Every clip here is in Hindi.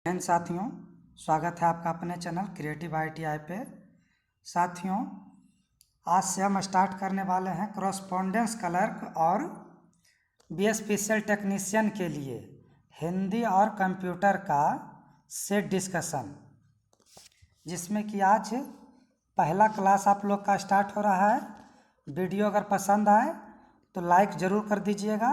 साथियों, स्वागत है आपका अपने चैनल क्रिएटिव ITI पे। साथियों, आज से हम स्टार्ट करने वाले हैं कॉरेस्पॉन्डेंस क्लर्क और BA टेक्नीशियन के लिए हिंदी और कंप्यूटर का सेट डिस्कशन, जिसमें कि आज पहला क्लास आप लोग का स्टार्ट हो रहा है। वीडियो अगर पसंद आए तो लाइक ज़रूर कर दीजिएगा,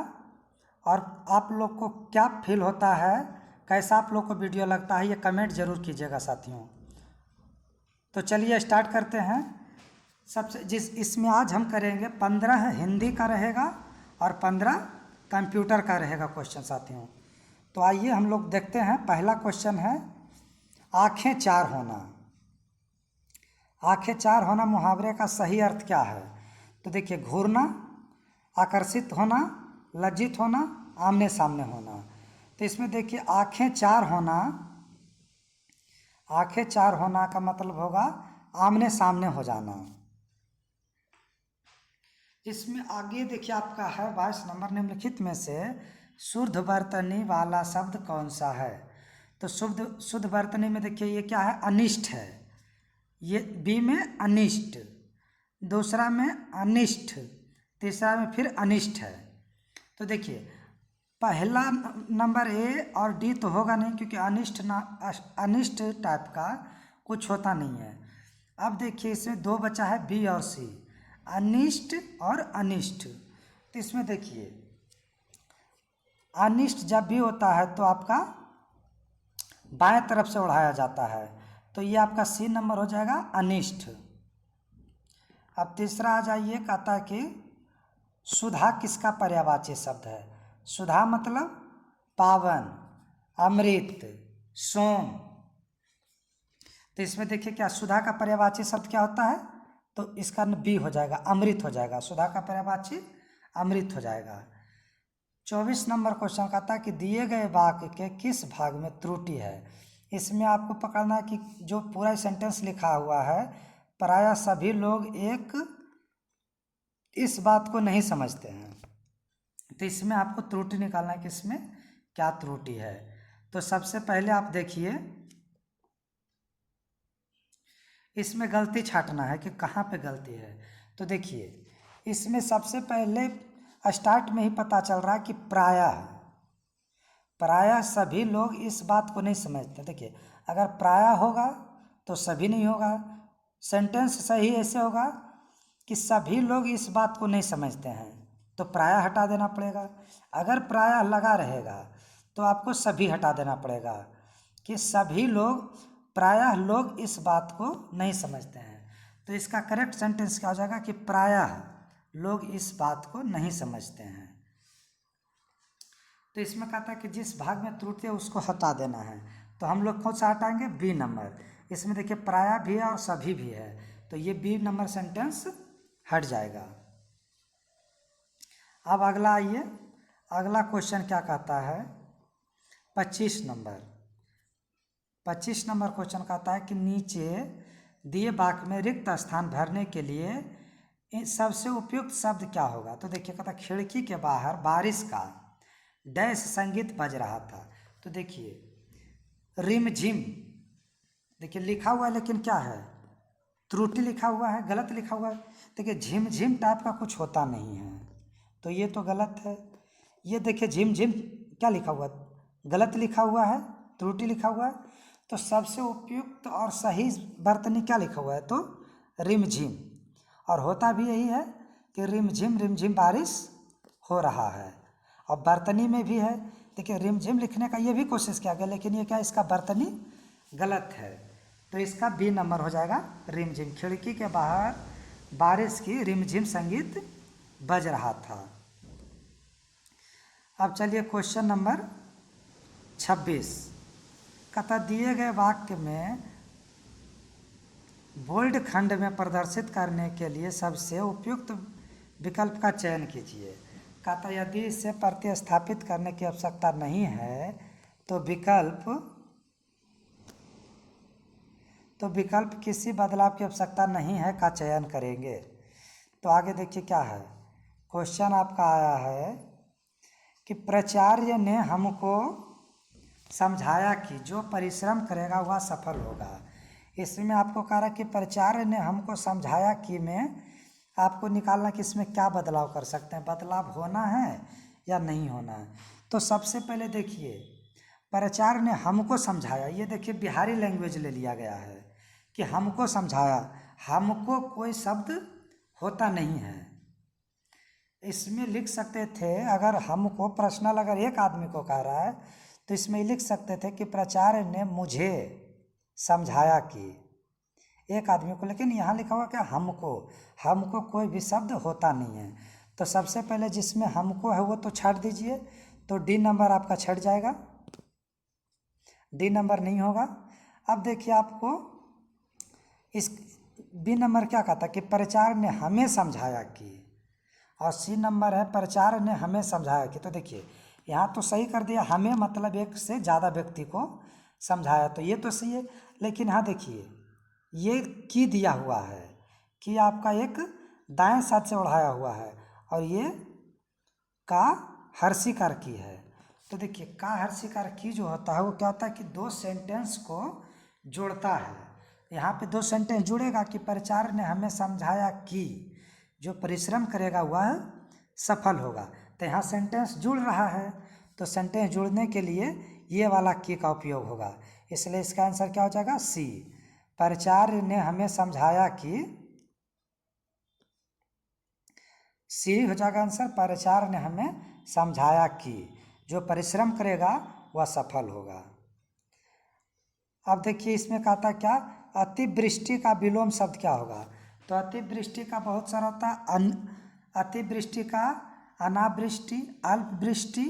और आप लोग को क्या फील होता है, कैसा आप लोग को वीडियो लगता है, ये कमेंट ज़रूर कीजिएगा साथियों। तो चलिए स्टार्ट करते हैं। इसमें आज हम करेंगे 15 हिंदी का रहेगा और 15 कंप्यूटर का रहेगा क्वेश्चन साथियों। तो आइए हम लोग देखते हैं। पहला क्वेश्चन है आँखें चार होना। आँखें चार होना मुहावरे का सही अर्थ क्या है? तो देखिए, घूरना, आकर्षित होना, लज्जित होना, आमने सामने होना। तो इसमें देखिए आँखें चार होना, आँखें चार होना का मतलब होगा आमने सामने हो जाना। इसमें आगे देखिए आपका है 22 नंबर, निम्नलिखित में से शुद्ध वर्तनी वाला शब्द कौन सा है? तो शुद्ध वर्तनी में देखिए ये क्या है? अनिष्ट है। ये बी में अनिष्ट, दूसरा में अनिष्ट, तीसरा में फिर अनिष्ट है। तो देखिए पहला नंबर ए और डी तो होगा नहीं, क्योंकि अनिष्ट टाइप का कुछ होता नहीं है। अब देखिए इसमें दो बचा है, बी और सी, अनिष्ट और अनिष्ट। तो इसमें देखिए अनिष्ट जब भी होता है तो आपका बाएं तरफ से उड़ाया जाता है, तो ये आपका सी नंबर हो जाएगा, अनिष्ट। अब तीसरा आ जाइए, कहता है कि सुधा किसका पर्यायवाची शब्द है? सुधा मतलब पावन, अमृत, सोम। तो इसमें देखिए क्या सुधा का पर्यायवाची शब्द क्या होता है? तो इसका बी हो जाएगा, अमृत हो जाएगा। सुधा का पर्यायवाची अमृत हो जाएगा। 24 नंबर क्वेश्चन कहता है कि दिए गए वाक्य के किस भाग में त्रुटि है? इसमें आपको पकड़ना है कि जो पूरा सेंटेंस लिखा हुआ है, प्रायः सभी लोग इस बात को नहीं समझते हैं। तो इसमें आपको त्रुटि निकालना है कि इसमें क्या त्रुटि है। तो सबसे पहले आप देखिए इसमें गलती छांटना है कि कहाँ पे गलती है। तो देखिए इसमें सबसे पहले स्टार्ट में ही पता चल रहा है कि प्रायः सभी लोग इस बात को नहीं समझते। देखिए अगर प्रायः होगा तो सभी नहीं होगा। सेंटेंस सही ऐसे होगा कि सभी लोग इस बात को नहीं समझते हैं, तो प्रायः हटा देना पड़ेगा। अगर प्रायः लगा रहेगा तो आपको सभी हटा देना पड़ेगा, कि सभी लोग, प्रायः लोग इस बात को नहीं समझते हैं। तो इसका करेक्ट सेंटेंस क्या हो जाएगा कि प्रायः लोग इस बात को नहीं समझते हैं। तो इसमें कहता है कि जिस भाग में त्रुटि है उसको हटा देना है। तो हम लोग कौन सा हटाएंगे? B number. इसमें देखिए प्रायः भी है और सभी भी है, तो ये बी नंबर सेंटेंस हट जाएगा। अब अगला आइए, अगला क्वेश्चन क्या कहता है? 25 नंबर। 25 नंबर क्वेश्चन कहता है कि नीचे दिए वाक्य में रिक्त स्थान भरने के लिए सबसे उपयुक्त शब्द क्या होगा? तो देखिए कहता है खिड़की के बाहर बारिश का डैश संगीत बज रहा था। तो देखिए रिमझिम, देखिए लिखा हुआ है लेकिन क्या है? त्रुटि लिखा हुआ है, गलत लिखा हुआ है। देखिए झिमझिम टाइप का कुछ होता नहीं है, तो ये तो गलत है। ये देखिए झिमझिम क्या लिखा हुआ है? गलत लिखा हुआ है, त्रुटि लिखा हुआ है। तो सबसे उपयुक्त और सही वर्तनी क्या लिखा हुआ है? तो रिमझिम। और होता भी यही है कि रिमझिम रिमझिम बारिश हो रहा है। और वर्तनी में भी है, देखिए रिमझिम लिखने का ये भी कोशिश किया गया, लेकिन ये क्या, इसका वर्तनी गलत है। तो इसका बी नंबर हो जाएगा, रिमझिम। खिड़की के बाहर बारिश की रिमझिम संगीत बज रहा था। अब चलिए क्वेश्चन नंबर 26। कहता दिए गए वाक्य में बोल्ड खंड में प्रदर्शित करने के लिए सबसे उपयुक्त विकल्प का चयन कीजिए। कहता यदि इसे प्रतिस्थापित करने की आवश्यकता नहीं है तो विकल्प किसी बदलाव की आवश्यकता नहीं है का चयन करेंगे। तो आगे देखिए क्या है क्वेश्चन आपका आया है कि प्राचार्य ने हमको समझाया कि जो परिश्रम करेगा वह सफल होगा। इसमें आपको कह रहा कि प्राचार्य ने हमको समझाया कि में आपको निकालना कि इसमें क्या बदलाव कर सकते हैं, बदलाव होना है या नहीं होना है। तो सबसे पहले देखिए, प्राचार्य ने हमको समझाया, ये देखिए बिहारी लैंग्वेज ले लिया गया है कि हमको समझाया। हमको कोई शब्द होता नहीं है। इसमें लिख सकते थे, अगर हमको पर्सनल अगर एक आदमी को कह रहा है तो इसमें लिख सकते थे कि प्राचार्य ने मुझे समझाया कि, एक आदमी को, लेकिन यहाँ लिखा हुआ क्या हमको। हमको कोई भी शब्द होता नहीं है। तो सबसे पहले जिसमें हमको है वो तो छाट दीजिए, तो डी नंबर आपका छट जाएगा, डी नंबर नहीं होगा। अब देखिए आपको इस बी नंबर क्या कहता कि प्राचार्य ने हमें समझाया कि, और सी नंबर है प्राचार्य ने हमें समझाया कि। तो देखिए यहाँ तो सही कर दिया, हमें मतलब एक से ज़्यादा व्यक्ति को समझाया, तो ये तो सही है। लेकिन हाँ देखिए ये की दिया हुआ है कि आपका एक दाएं साइड से उड़ाया हुआ है और ये का हर्षिकार की है। तो देखिए का हर्षिकार की जो होता है वो क्या होता है कि दो सेंटेंस को जोड़ता है। यहाँ पे दो सेंटेंस जुड़ेगा कि प्राचार्य ने हमें समझाया कि जो परिश्रम करेगा वह सफल होगा। तो यहाँ सेंटेंस जुड़ रहा है, तो सेंटेंस जुड़ने के लिए ये वाला की का उपयोग होगा। इसलिए इसका आंसर क्या हो जाएगा, सी। प्राचार्य ने हमें समझाया कि, सी हो जाएगा आंसर। प्राचार्य ने हमें समझाया कि जो परिश्रम करेगा वह सफल होगा। अब देखिए इसमें कहता क्या, अतिवृष्टि का विलोम शब्द क्या होगा। तो अतिवृष्टि का बहुत सारा होता है, अतिवृष्टि का अनावृष्टि, अल्पवृष्टि,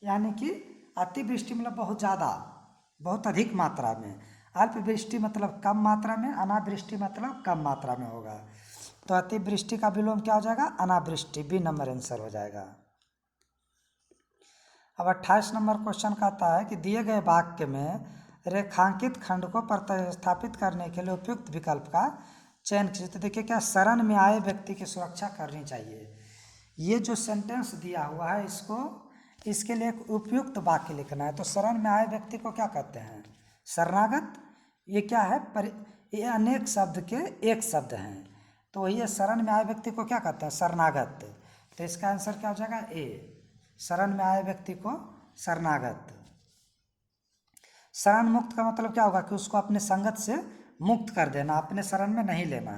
यानी कि अतिवृष्टि मतलब बहुत ज़्यादा, बहुत अधिक मात्रा में, अल्पवृष्टि मतलब कम मात्रा में, अनावृष्टि मतलब कम मात्रा में होगा। तो अतिवृष्टि का विलोम क्या हो जाएगा, अनावृष्टि, बी नंबर आंसर हो जाएगा। अब 28 नंबर क्वेश्चन कहता है कि दिए गए वाक्य में रेखांकित खंड को प्रतिस्थापित करने के लिए उपयुक्त विकल्प का चयन कीजिए। तो देखिए क्या, शरण में आए व्यक्ति की सुरक्षा करनी चाहिए। ये जो सेंटेंस दिया हुआ है इसको, इसके लिए एक उपयुक्त वाक्य लिखना है। तो शरण में आए व्यक्ति को क्या कहते हैं, शरणागत। ये क्या है, ये अनेक शब्द के एक शब्द हैं, तो ये शरण में आए व्यक्ति को क्या कहते हैं, शरणागत। तो इसका आंसर क्या हो जाएगा, ए। शरण में आए व्यक्ति को शरणागत। शरण मुक्त का मतलब क्या होगा कि उसको अपने संगत से मुक्त कर देना, अपने शरण में नहीं लेना।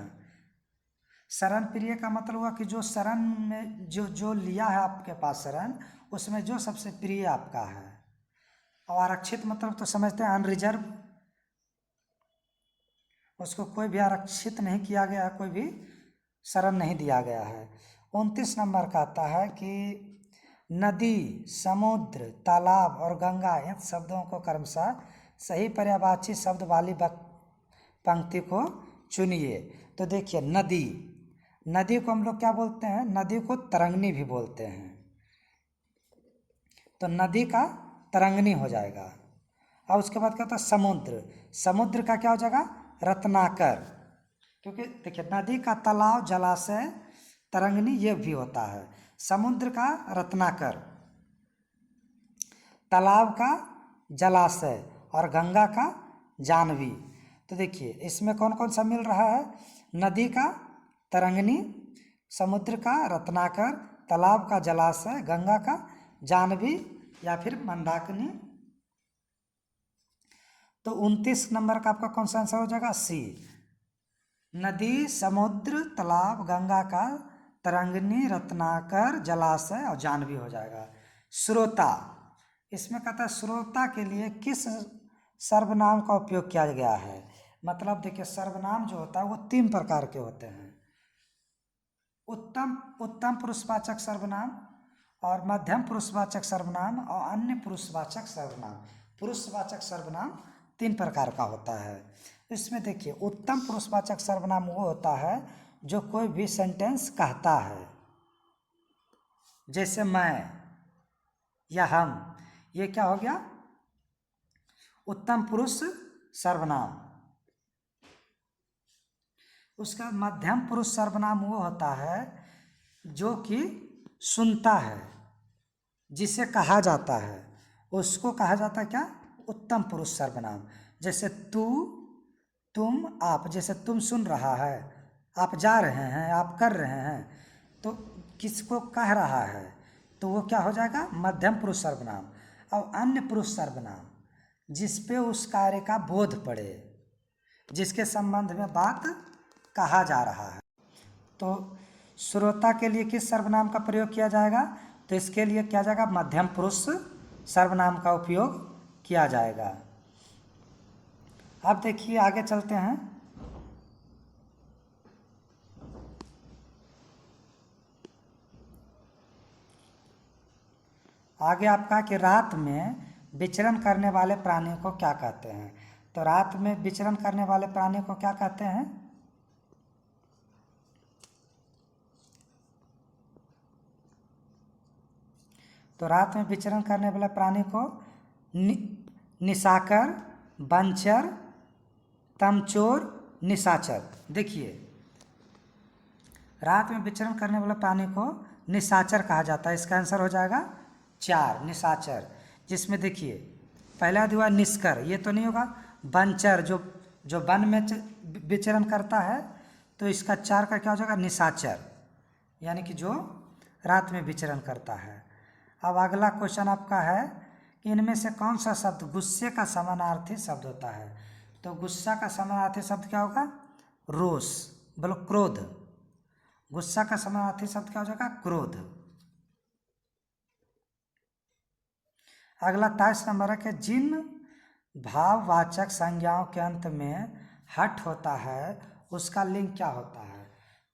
शरण प्रिय का मतलब हुआ कि जो शरण में जो लिया है आपके पास शरण, उसमें जो सबसे प्रिय आपका है। और आरक्षित मतलब तो समझते हैं अनरिजर्व, उसको कोई भी आरक्षित नहीं किया गया, कोई भी शरण नहीं दिया गया है। 29 नंबर का आता है कि नदी, समुद्र, तालाब और गंगा इन शब्दों को क्रमशः सही पर्यायवाची शब्द वाली पंक्ति को चुनिए। तो देखिए नदी, नदी को हम लोग क्या बोलते हैं, नदी को तरंगनी भी बोलते हैं। तो नदी का तरंगनी हो जाएगा। और उसके बाद क्या होता है, समुद्र, समुद्र का क्या हो जाएगा, रत्नाकर। क्योंकि देखिए नदी का तालाब, जलाशय, तरंगनी ये भी होता है। समुद्र का रत्नाकर, तालाब का जलाशय और गंगा का जानवी। तो देखिए इसमें कौन कौन सा मिल रहा है, नदी का तरंगनी, समुद्र का रत्नाकर, तालाब का जलाशय, गंगा का जानवी या फिर मंदाकिनी। तो 29 नंबर का आपका कौन सा आंसर हो जाएगा, सी। नदी, समुद्र, तालाब, गंगा का तरंगनी, रत्नाकर, जलाशय और जानवी हो जाएगा। श्रोता, इसमें कहता है श्रोता के लिए किस सर्वनाम का उपयोग किया गया है। मतलब देखिए सर्वनाम जो होता है वो 3 प्रकार के होते हैं, उत्तम पुरुषवाचक सर्वनाम और मध्यम पुरुषवाचक सर्वनाम और अन्य पुरुषवाचक सर्वनाम। पुरुषवाचक सर्वनाम 3 प्रकार का होता है। इसमें देखिए उत्तम पुरुषवाचक सर्वनाम वो होता है जो कोई भी सेंटेंस कहता है, जैसे मैं या हम, ये क्या हो गया, उत्तम पुरुष सर्वनाम। उसका मध्यम पुरुष सर्वनाम वो होता है जो कि सुनता है, जिसे कहा जाता है, उसको कहा जाता है क्या, उत्तम पुरुष सर्वनाम। जैसे तू, तुम, आप। जैसे तुम सुन रहा है, आप जा रहे हैं, आप कर रहे हैं, तो किसको कह रहा है, तो वो क्या हो जाएगा, मध्यम पुरुष सर्वनाम। और अन्य पुरुष सर्वनाम जिस पे उस कार्य का बोध पड़े, जिसके संबंध में बात कहा जा रहा है। तो श्रोता के लिए किस सर्वनाम का प्रयोग किया जाएगा, तो इसके लिए क्या जाएगा, मध्यम पुरुष सर्वनाम का उपयोग किया जाएगा। अब देखिए आगे चलते हैं। आगे आपका कि रात में विचरण करने वाले प्राणी को क्या कहते हैं। तो रात में विचरण करने वाले प्राणी को क्या कहते हैं, तो रात में विचरण करने वाले प्राणी को निशाकर, बंचर, तमचोर, निशाचर। देखिए रात में विचरण करने वाले प्राणी को निशाचर कहा जाता है। इसका आंसर हो जाएगा 4, निशाचर। जिसमें देखिए पहला हुआ निष्कर, ये तो नहीं होगा। बंचर जो वन में विचरण करता है, तो इसका 4 का क्या हो जाएगा, निशाचर, यानी कि जो रात में विचरण करता है। अब अगला क्वेश्चन आपका है कि इनमें से कौन सा शब्द गुस्से का समानार्थी शब्द होता है। तो गुस्सा का समानार्थी शब्द क्या होगा, रोष, बोलो क्रोध। गुस्सा का समानार्थी शब्द क्या हो जाएगा, क्रोध। अगला 23 नंबर है कि जिन भाववाचक संज्ञाओं के अंत में हट होता है उसका लिंग क्या होता है।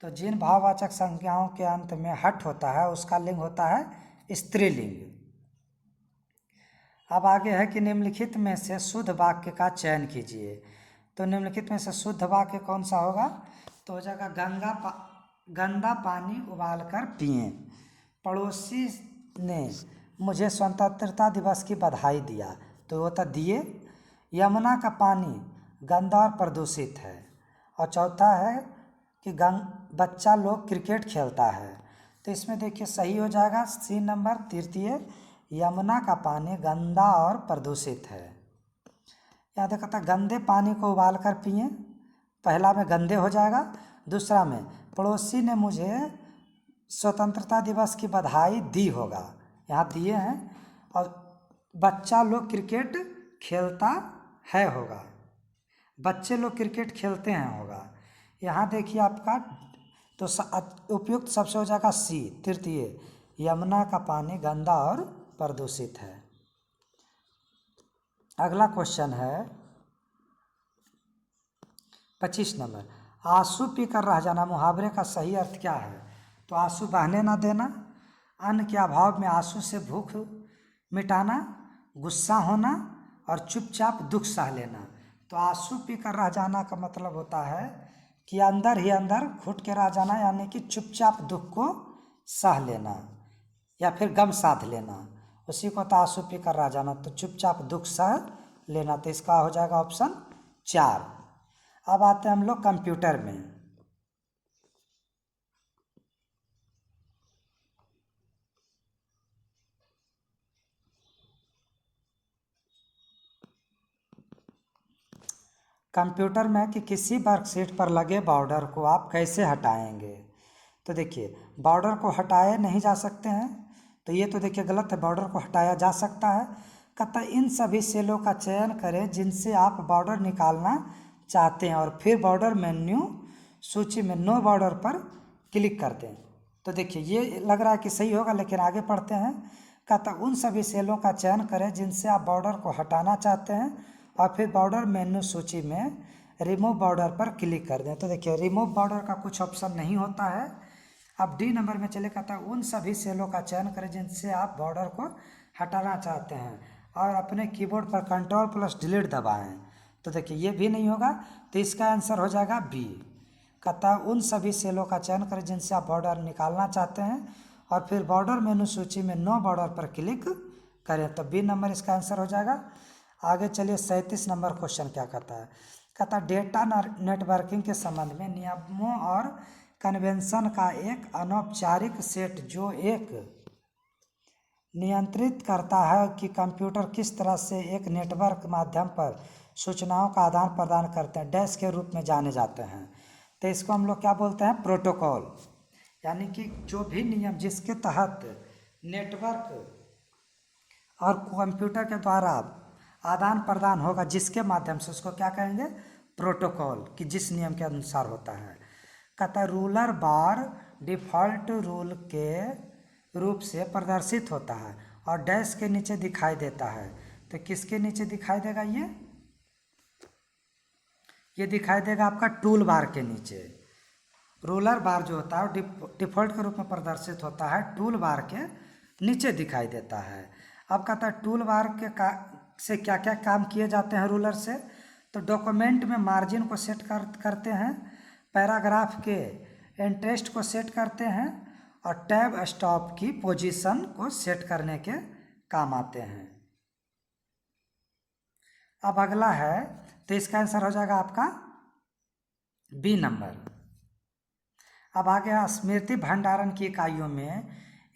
तो जिन भाववाचक संज्ञाओं के अंत में हट होता है उसका लिंग होता है स्त्रीलिंग। अब आगे है कि निम्नलिखित में से शुद्ध वाक्य का चयन कीजिए। तो निम्नलिखित में से शुद्ध वाक्य कौन सा होगा, तो हो जाएगा गंदा पानी उबाल कर पिए, पड़ोसी ने मुझे स्वतंत्रता दिवस की बधाई दिया, तो वो था दिए। यमुना का पानी गंदा और प्रदूषित है। और चौथा है कि बच्चा लोग क्रिकेट खेलता है, तो इसमें देखिए सही हो जाएगा सी नंबर, तृतीय, यमुना का पानी गंदा और प्रदूषित है। यहाँ देखा था गंदे पानी को उबाल कर पिए, पहला में गंदे हो जाएगा, दूसरा में पड़ोसी ने मुझे स्वतंत्रता दिवस की बधाई दी होगा, यहाँ दिए हैं। और बच्चा लोग क्रिकेट खेलता है होगा, बच्चे लोग क्रिकेट खेलते हैं होगा। यहाँ देखिए आपका तो उपयुक्त सबसे हो जाएगा सी, तृतीय, यमुना का पानी गंदा और प्रदूषित है। अगला क्वेश्चन है 25 नंबर, आंसू पीकर रह जाना मुहावरे का सही अर्थ क्या है। तो आंसू बहने ना देना, अन्न के अभाव में आंसू से भूख मिटाना, गुस्सा होना और चुपचाप दुख सह लेना। तो आंसू पीकर रह जाना का मतलब होता है कि अंदर ही अंदर घुट के रह जाना, यानी कि चुपचाप दुख को सह लेना या फिर गम साध लेना, उसी को तो आंसू पीकर रह जाना। तो चुपचाप दुख सह लेना, तो इसका हो जाएगा ऑप्शन 4। अब आते हैं हम लोग कंप्यूटर में। कंप्यूटर में कि किसी वर्कशीट पर लगे बॉर्डर को आप कैसे हटाएंगे। तो देखिए बॉर्डर को हटाए नहीं जा सकते हैं, तो ये तो देखिए गलत है, बॉर्डर को हटाया जा सकता है। कहता इन सभी सेलों का चयन करें जिनसे आप बॉर्डर निकालना चाहते हैं और फिर बॉर्डर मेन्यू सूची में नो बॉर्डर पर क्लिक कर दें। तो देखिए ये लग रहा है कि सही होगा, लेकिन आगे पढ़ते हैं। कहता उन सभी सेलों का चयन करें जिनसे आप बॉर्डर को हटाना चाहते हैं और फिर बॉर्डर मेन्यू सूची में रिमूव बॉर्डर पर क्लिक कर दें। तो देखिए रिमूव बॉर्डर का कुछ ऑप्शन नहीं होता है। अब डी नंबर में चले, कहता है उन सभी सेलों का चयन करें जिनसे आप बॉर्डर को हटाना चाहते हैं और अपने कीबोर्ड पर Ctrl+Delete दबाएं। तो देखिए ये भी नहीं होगा, तो इसका आंसर हो जाएगा बी। कहता है उन सभी सेलों का चयन करें जिनसे आप बॉर्डर निकालना चाहते हैं और फिर बॉर्डर मेनू सूची में नो बॉर्डर पर क्लिक करें, तो बी नंबर इसका आंसर हो जाएगा। आगे चलिए 37 नंबर क्वेश्चन क्या कहता है। कहता है डेटा नेटवर्किंग के संबंध में नियमों और कन्वेंशन का एक अनौपचारिक सेट जो एक नियंत्रित करता है कि कंप्यूटर किस तरह से एक नेटवर्क माध्यम पर सूचनाओं का आदान प्रदान करते हैं, डैश के रूप में जाने जाते हैं। तो इसको हम लोग क्या बोलते हैं, प्रोटोकॉल। यानी कि जो भी नियम जिसके तहत नेटवर्क और कंप्यूटर के द्वारा आदान प्रदान होगा, जिसके माध्यम से, उसको क्या कहेंगे, प्रोटोकॉल, कि जिस नियम के अनुसार होता है। कहता रूलर बार डिफ़ॉल्ट रूल के रूप से प्रदर्शित होता है और डैश के नीचे दिखाई देता है। तो किसके नीचे दिखाई देगा, ये दिखाई देगा आपका टूल बार के नीचे। रूलर बार जो होता है डिफ़ॉल्ट के रूप में प्रदर्शित होता है, टूल बार के नीचे दिखाई देता है। अब कहता है टूल बार के से क्या क्या काम किए जाते हैं रूलर से। तो डॉक्यूमेंट में मार्जिन को सेट करते हैं, पैराग्राफ के इंटरेस्ट को सेट करते हैं और टैब स्टॉप की पोजीशन को सेट करने के काम आते हैं। अब अगला है, तो इसका आंसर हो जाएगा आपका बी नंबर। अब आगे, स्मृति भंडारण की इकाइयों में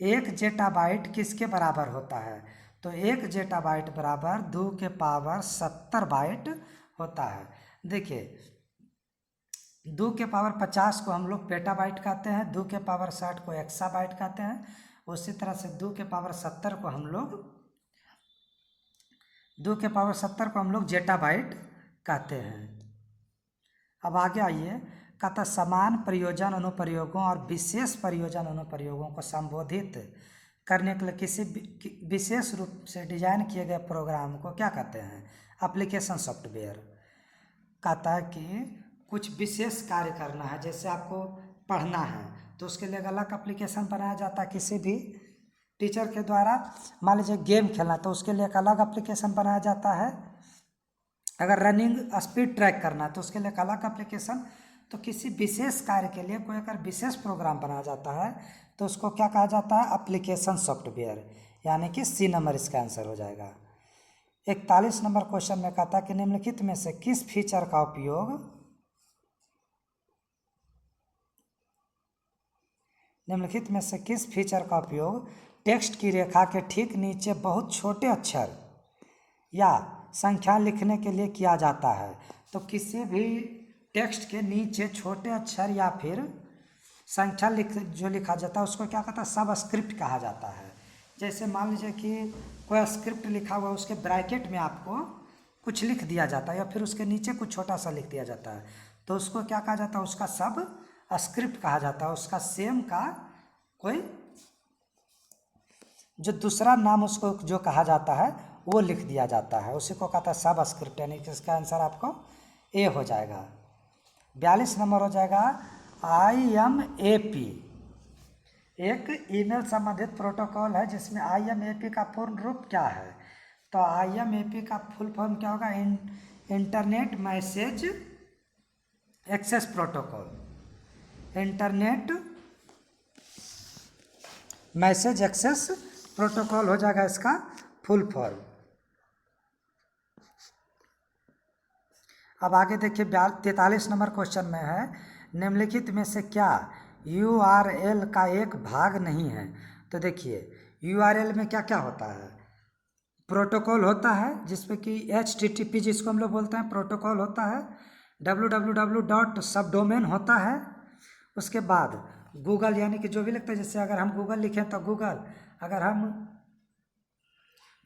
1 जेटाबाइट किसके बराबर होता है। तो 1 जेटाबाइट बराबर 2 के पावर 70 बाइट होता है। देखिए 2 के पावर 50 को हम लोग पेटाबाइट कहते हैं, 2 के पावर 60 को एक्साबाइट कहते हैं। उसी तरह से 2 के पावर 70 को हम लोग जेटाबाइट कहते हैं। अब आगे आइए, कहता समान प्रयोजन अनुप्रयोगों और विशेष प्रयोजन अनुप्रयोगों को संबोधित करने के लिए किसी विशेष रूप से डिजाइन किए गए प्रोग्राम को क्या कहते हैं, एप्लीकेशन सॉफ्टवेयर। कहता है कि कुछ विशेष कार्य करना है, जैसे आपको पढ़ना है तो उसके लिए अलग एप्लीकेशन बनाया जाता है किसी भी टीचर के द्वारा। मान लीजिए गेम खेलना, तो उसके लिए एक अलग एप्लीकेशन बनाया जाता है। अगर रनिंग स्पीड ट्रैक करना है तो उसके लिए एक अलग एप्लीकेशन। तो किसी विशेष कार्य के लिए कोई अगर विशेष प्रोग्राम बनाया जाता है तो उसको क्या कहा जाता है, एप्लीकेशन सॉफ्टवेयर, यानी कि सी नंबर इसका आंसर हो जाएगा। 41 नंबर क्वेश्चन में कहता है कि निम्नलिखित में से किस फीचर का उपयोग टेक्स्ट की रेखा के ठीक नीचे बहुत छोटे अक्षर या संख्या लिखने के लिए किया जाता है। तो किसी भी टेक्स्ट के नीचे छोटे अक्षर या फिर संख्या जो लिखा जाता है उसको क्या कहता है, सबस्क्रिप्ट कहा जाता है। जैसे मान लीजिए कि कोई स्क्रिप्ट लिखा हुआ, उसके ब्रैकेट में आपको कुछ लिख दिया जाता है या फिर उसके नीचे कुछ छोटा सा लिख दिया जाता है, तो उसको क्या कहा जाता है, उसका सब स्क्रिप्ट कहा जाता है। उसका सेम का कोई जो दूसरा नाम उसको जो कहा जाता है वो लिख दिया जाता है, उसी को कहता है सब स्क्रिप्ट, यानी कि इसका आंसर आपको ए हो जाएगा। 42 नंबर हो जाएगा IMAP। एक ईमेल संबंधित प्रोटोकॉल है जिसमें IMAP का पूर्ण रूप क्या है। तो IMAP का फुल फॉर्म क्या होगा, internet message access protocol. Internet message access protocol हो जाएगा इसका फुल फॉर्म। अब आगे देखिए 43 नंबर क्वेश्चन में है, निम्नलिखित में से क्या URL का एक भाग नहीं है। तो देखिए URL में क्या क्या होता है, प्रोटोकॉल होता है जिसपे कि HTTP जिसको हम लोग बोलते हैं प्रोटोकॉल होता है, www. सबडोमेन होता है। उसके बाद गूगल, यानी कि जो भी लगता है, जैसे अगर हम गूगल लिखें तो गूगल, अगर हम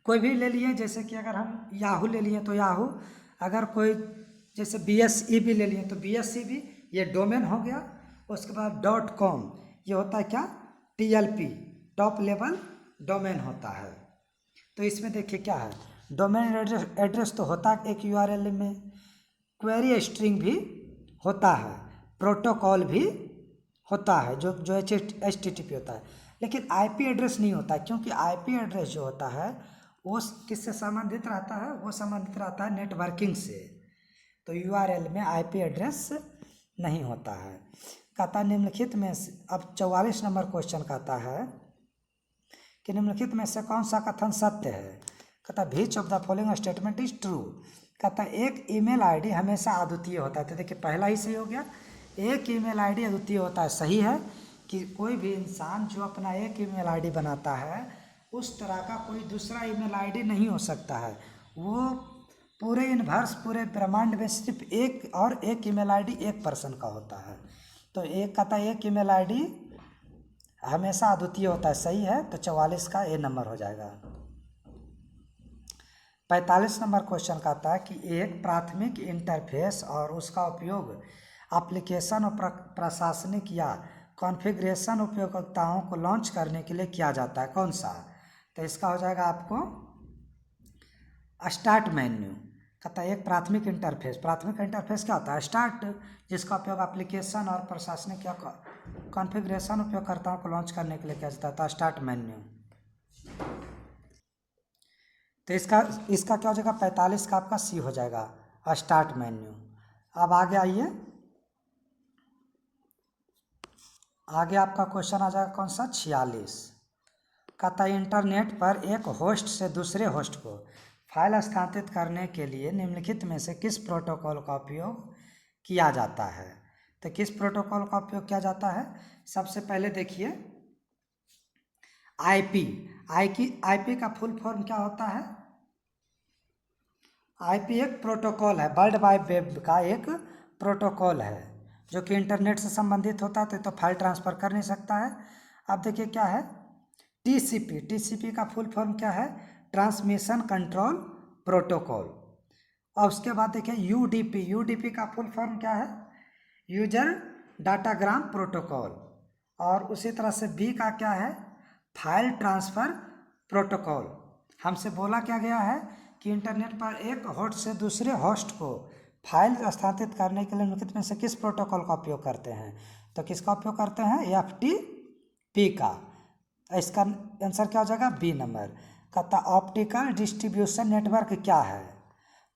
कोई भी ले लिए, जैसे कि अगर हम याहू ले लिए तो याहू, अगर कोई जैसे BSEB ले लिए तो BSEB, ये डोमेन हो गया। उसके बाद .com, ये होता है क्या, TLP, टॉप लेवल डोमेन होता है। तो इसमें देखिए क्या है, डोमेन एड्रेस तो होता है एक URL में, क्वेरी स्ट्रिंग भी होता है, प्रोटोकॉल भी होता है जो HTTP होता है, लेकिन IP एड्रेस नहीं होता है, क्योंकि IP एड्रेस जो होता है वो किससे संबंधित रहता है, वो संबंधित रहता है नेटवर्किंग से। तो URL में IP एड्रेस नहीं होता है। कहता निम्नलिखित में, अब 44 नंबर क्वेश्चन कहता है कि निम्नलिखित में से कौन सा कथन सत्य है। कहता which of the following statement is true. कहता एक ईमेल ID हमेशा अद्वितीय होता है। तो देखिए पहला ही सही हो गया, एक ईमेल ID अद्वितीय होता है। सही है कि कोई भी इंसान जो अपना एक ईमेल ID बनाता है उस तरह का कोई दूसरा ईमेल आईडी नहीं हो सकता है। वो पूरे यूनिवर्स, पूरे ब्रह्मांड में सिर्फ एक ईमेल आईडी एक पर्सन का होता है। तो एक कहता है एक ईमेल आईडी हमेशा अद्वितीय होता है। सही है, तो 44 का ए नंबर हो जाएगा। 45 नंबर क्वेश्चन का आता है कि एक प्राथमिक इंटरफेस और उसका उपयोग एप्लीकेशन और प्रशासनिक या कॉन्फ़िगरेशन उपयोगिताओं को लॉन्च करने के लिए किया जाता है, कौन सा? तो इसका हो जाएगा आपको स्टार्ट मेन्यू। कहता है एक प्राथमिक इंटरफेस क्या होता है? स्टार्ट, जिसका उपयोग एप्लीकेशन और प्रशासनिक या कॉन्फ़िगरेशन उपयोगकर्ताओं को लॉन्च करने के लिए किया जाता है, स्टार्ट मेन्यू। तो इसका क्या हो जाएगा? 45 का आपका सी हो जाएगा, स्टार्ट मेन्यू। अब आगे आइए, आगे आपका क्वेश्चन आ जाएगा कौन सा? 46। कहता है इंटरनेट पर एक होस्ट से दूसरे होस्ट को फाइल स्थानांतरित करने के लिए निम्नलिखित में से किस प्रोटोकॉल का उपयोग किया जाता है? तो किस प्रोटोकॉल का उपयोग किया जाता है? सबसे पहले देखिए आईपी का फुल फॉर्म क्या होता है? आईपी एक प्रोटोकॉल है, वर्ल्ड वाइड वेब का एक प्रोटोकॉल है जो कि इंटरनेट से संबंधित होता है, तो फाइल ट्रांसफ़र कर नहीं सकता है। अब देखिए क्या है टीसीपी का फुल फॉर्म क्या है? Transmission control protocol. और उसके बाद देखिए यूडीपी का फुल फॉर्म क्या है? User datagram protocol. और उसी तरह से बी का क्या है? File transfer protocol. हमसे बोला क्या गया है कि इंटरनेट पर एक होस्ट से दूसरे होस्ट को फाइल स्थानांतरित करने के लिए निम्नलिखित में से किस प्रोटोकॉल का उपयोग करते हैं? तो किसका उपयोग करते हैं? एफटीपी का। इसका आंसर क्या हो जाएगा? B number. कहता ऑप्टिकल डिस्ट्रीब्यूशन नेटवर्क क्या है?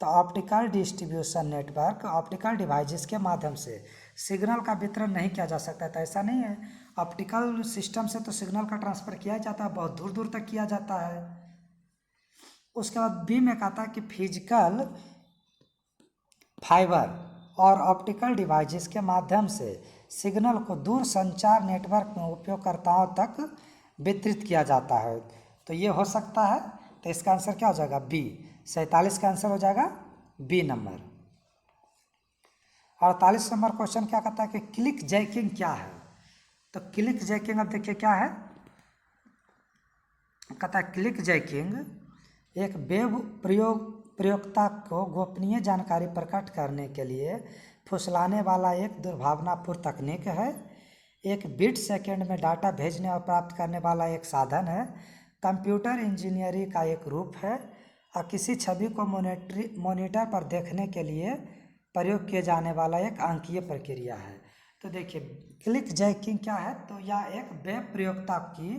तो optical distribution network optical devices के माध्यम से सिग्नल का वितरण नहीं किया जा सकता है। तो ऐसा नहीं है, ऑप्टिकल सिस्टम से तो सिग्नल का ट्रांसफ़र किया जाता है, बहुत दूर दूर तक किया जाता है। उसके बाद बी में कहता है कि फिजिकल फाइबर और ऑप्टिकल डिवाइसेस के माध्यम से सिग्नल को दूर संचार नेटवर्क में उपयोगकर्ताओं तक वितरित किया जाता है। तो ये हो सकता है, तो इसका आंसर क्या हो जाएगा? बी। 47 का आंसर हो जाएगा बी नंबर। 48 नंबर क्वेश्चन क्या कहता है कि क्लिक जैकिंग क्या है? तो क्लिक जैकिंग, अब देखिए क्या है, कहता है क्लिक जैकिंग एक वेब प्रयोक्ता को गोपनीय जानकारी प्रकट करने के लिए फुसलाने वाला एक दुर्भावनापूर्ण तकनीक है। एक बिट सेकंड में डाटा भेजने और प्राप्त करने वाला एक साधन है। कंप्यूटर इंजीनियरिंग का एक रूप है और किसी छवि को मॉनिटर पर देखने के लिए प्रयोग किए जाने वाला एक अंकीय प्रक्रिया है। तो देखिए क्लिक जैकिंग क्या है? तो यह एक वेब प्रयोक्ता की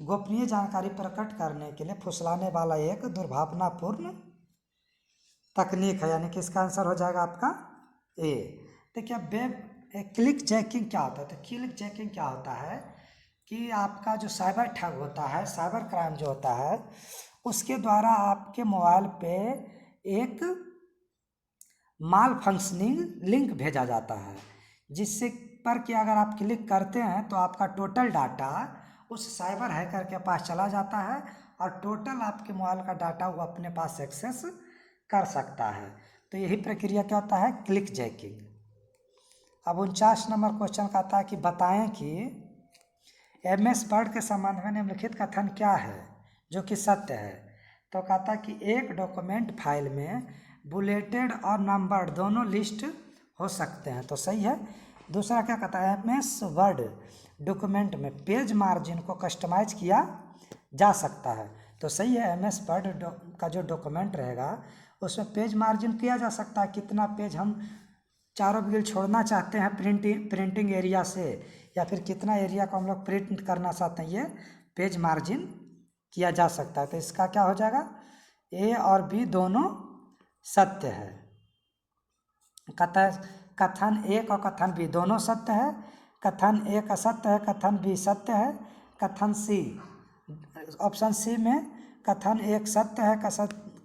गोपनीय जानकारी प्रकट करने के लिए फुसलाने वाला एक दुर्भावनापूर्ण तकनीक है, यानी कि इसका आंसर हो जाएगा आपका ए। देखिए वेब क्लिक जैकिंग क्या होता है? तो क्लिक जैकिंग क्या होता है कि आपका जो साइबर ठग होता है, साइबर क्राइम जो होता है, उसके द्वारा आपके मोबाइल पे एक माल फंक्शनिंग लिंक भेजा जाता है, जिससे पर कि अगर आप क्लिक करते हैं तो आपका टोटल डाटा उस साइबर हैकर के पास चला जाता है और टोटल आपके मोबाइल का डाटा वो अपने पास एक्सेस कर सकता है। तो यही प्रक्रिया क्या होता है? Click jacking. अब 49 नंबर क्वेश्चन का आता है कि बताएं कि MS वर्ड के संबंध में निम्नलिखित कथन क्या है जो कि सत्य है? तो कहता है कि एक डॉक्यूमेंट फाइल में बुलेटेड और नंबर्ड दोनों लिस्ट हो सकते हैं, तो सही है। दूसरा क्या कहता है? MS वर्ड डॉक्यूमेंट में पेज मार्जिन को कस्टमाइज किया जा सकता है, तो सही है। MS वर्ड का जो डॉक्यूमेंट रहेगा उसमें पेज मार्जिन किया जा सकता है, कितना पेज हम चारों बगल छोड़ना चाहते हैं प्रिंटिंग एरिया से, या फिर कितना एरिया को हम लोग प्रिंट करना चाहते हैं, ये पेज मार्जिन किया जा सकता है। तो इसका क्या हो जाएगा? ए और बी दोनों सत्य है। कथन एक और कथन बी दोनों सत्य है। कथन एक असत्य है, कथन बी सत्य है। कथन सी, ऑप्शन सी में कथन एक सत्य है,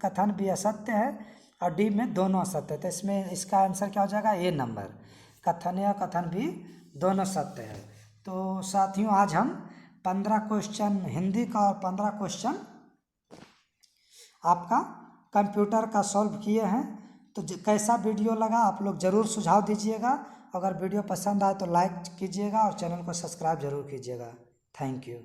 कथन बी असत्य है और डी में दोनों असत्य है। तो इसमें इसका आंसर क्या हो जाएगा? ए नंबर। कथन ए और कथन बी दोनों सत्य है। तो साथियों आज हम 15 क्वेश्चन हिंदी का और 15 क्वेश्चन आपका कंप्यूटर का सॉल्व किए हैं। तो कैसा वीडियो लगा आप लोग ज़रूर सुझाव दीजिएगा। अगर वीडियो पसंद आए तो लाइक कीजिएगा और चैनल को सब्सक्राइब जरूर कीजिएगा। Thank you.